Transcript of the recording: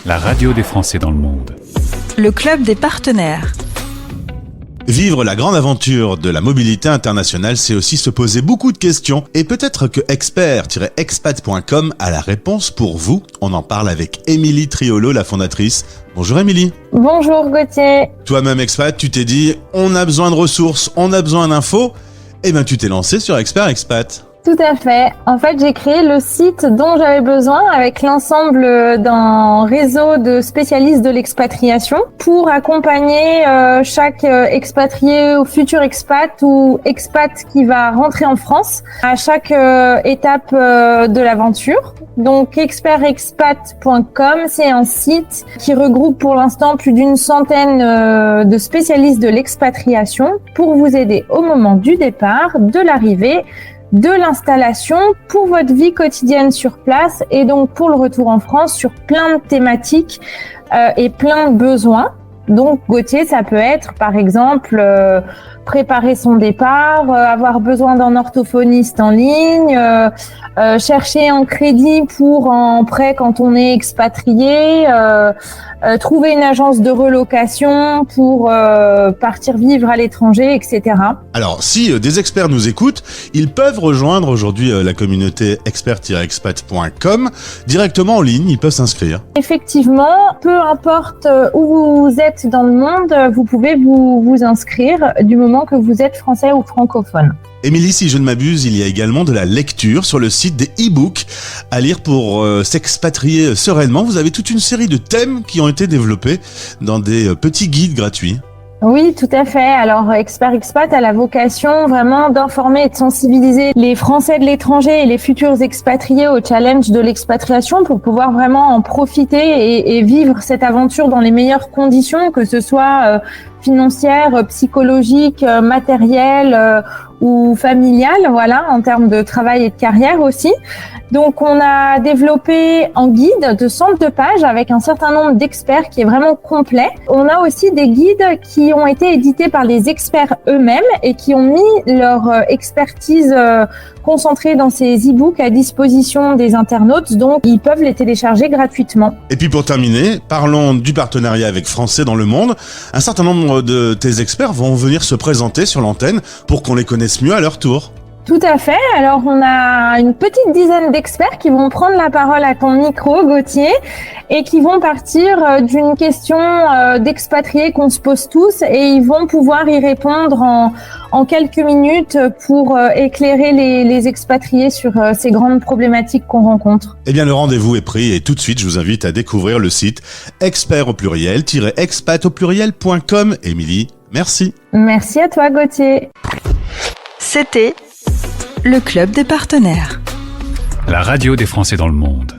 la radio des Français dans le monde. Le club des partenaires. Vivre la grande aventure de la mobilité internationale, c'est aussi se poser beaucoup de questions. Et peut-être que expert-expat.com a la réponse pour vous. On en parle avec Émilie Triolo, la fondatrice. Bonjour Émilie. Bonjour Gauthier. Toi-même expat, tu t'es dit, on a besoin de ressources, on a besoin d'infos. Eh bien, tu t'es lancé sur Expert Expat. Tout à fait. En fait, j'ai créé le site dont j'avais besoin avec l'ensemble d'un réseau de spécialistes de l'expatriation pour accompagner chaque expatrié ou futur expat ou expat qui va rentrer en France à chaque étape de l'aventure. Donc, expertexpat.com, c'est un site qui regroupe pour l'instant plus d'une centaine de spécialistes de l'expatriation pour vous aider au moment du départ, de l'arrivée, de l'installation, pour votre vie quotidienne sur place et donc pour le retour en France sur plein de thématiques et plein de besoins. Donc Gauthier, ça peut être par exemple préparer son départ, avoir besoin d'un orthophoniste en ligne, chercher un crédit pour un prêt quand on est expatrié, trouver une agence de relocation pour partir vivre à l'étranger, etc. Alors, si des experts nous écoutent, ils peuvent rejoindre aujourd'hui la communauté expert-expat.com directement en ligne, ils peuvent s'inscrire. Effectivement, peu importe où vous êtes dans le monde, vous pouvez vous inscrire du moment que vous êtes français ou francophone. Émilie, si je ne m'abuse, il y a également de la lecture sur le site des e-books à lire pour s'expatrier sereinement. Vous avez toute une série de thèmes qui ont été développés dans des petits guides gratuits. Oui, tout à fait. Alors, Expert Expat a la vocation vraiment d'informer et de sensibiliser les Français de l'étranger et les futurs expatriés au challenge de l'expatriation pour pouvoir vraiment en profiter et vivre cette aventure dans les meilleures conditions, que ce soit financières, psychologiques, matérielles ou familiales, voilà, en termes de travail et de carrière aussi. Donc, on a développé un guide de 102 pages avec un certain nombre d'experts qui est vraiment complet. On a aussi des guides qui ont été édités par les experts eux-mêmes et qui ont mis leur expertise concentrée dans ces e-books à disposition des internautes. Donc, ils peuvent les télécharger gratuitement. Et puis pour terminer, parlons du partenariat avec Français dans le monde. Un certain nombre de tes experts vont venir se présenter sur l'antenne pour qu'on les connaisse mieux à leur tour. Tout à fait. Alors, on a une petite dizaine d'experts qui vont prendre la parole à ton micro, Gauthier, et qui vont partir d'une question d'expatriés qu'on se pose tous et ils vont pouvoir y répondre en quelques minutes pour éclairer les expatriés sur ces grandes problématiques qu'on rencontre. Eh bien, le rendez-vous est pris et tout de suite, je vous invite à découvrir le site expert-expat.com. Émilie, merci. Merci à toi, Gauthier. C'était le club des partenaires. La radio des Français dans le monde.